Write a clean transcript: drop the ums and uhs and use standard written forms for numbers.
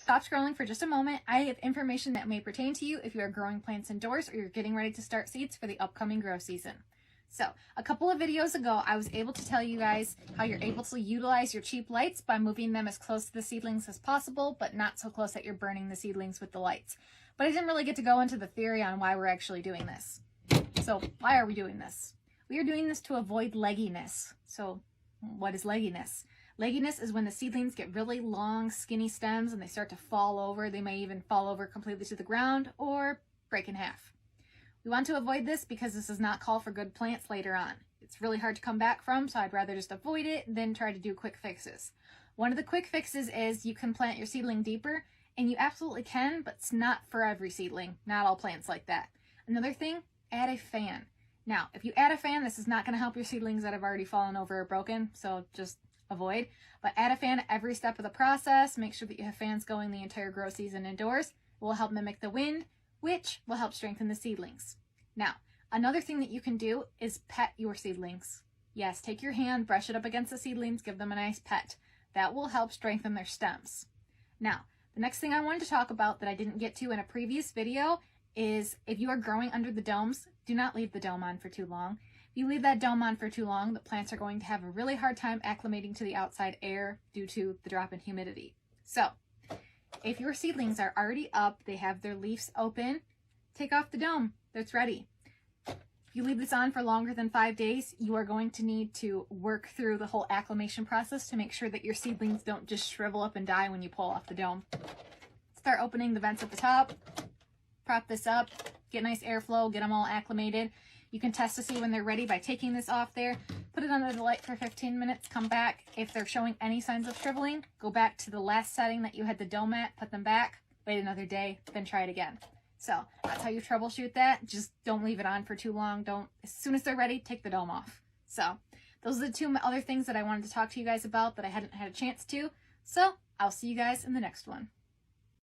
Stop scrolling for just a moment. I have information that may pertain to you if you are growing plants indoors or you're getting ready to start seeds for the upcoming grow season. So, a couple of videos ago, I was able to tell you guys how you're able to utilize your cheap lights by moving them as close to the seedlings as possible, but not so close that you're burning the seedlings with the lights. But I didn't really get to go into the theory on why we're actually doing this. So, why are we doing this? We are doing this to avoid legginess. So, what is legginess? Legginess is when the seedlings get really long, skinny stems and they start to fall over. They may even fall over completely to the ground or break in half. We want to avoid this because this does not call for good plants later on. It's really hard to come back from, so I'd rather just avoid it than try to do quick fixes. One of the quick fixes is you can plant your seedling deeper, and you absolutely can, but it's not for every seedling. Not all plants like that. Another thing, add a fan. Now, if you add a fan, this is not going to help your seedlings that have already fallen over or broken, so just avoid. But add a fan at every step of the process. Make sure that you have fans going the entire grow season indoors. It will help mimic the wind, which will help strengthen the seedlings. Now, another thing that you can do is pet your seedlings. Yes, take your hand, brush it up against the seedlings, give them a nice pet. That will help strengthen their stems. Now, the next thing I wanted to talk about that I didn't get to in a previous video is if you are growing under the domes, do not leave the dome on for too long. If you leave that dome on for too long, the plants are going to have a really hard time acclimating to the outside air due to the drop in humidity. So, if your seedlings are already up, they have their leaves open, take off the dome. It's ready. If you leave this on for longer than 5 days, you are going to need to work through the whole acclimation process to make sure that your seedlings don't just shrivel up and die when you pull off the dome. Start opening the vents at the top, prop this up, get nice airflow, get them all acclimated. You can test to see when they're ready by taking this off there, put it under the light for 15 minutes, come back. If they're showing any signs of shriveling, go back to the last setting that you had the dome at, put them back, wait another day, then try it again. So that's how you troubleshoot that. Just don't leave it on for too long. As soon as they're ready, take the dome off. So those are the two other things that I wanted to talk to you guys about that I hadn't had a chance to. So I'll see you guys in the next one.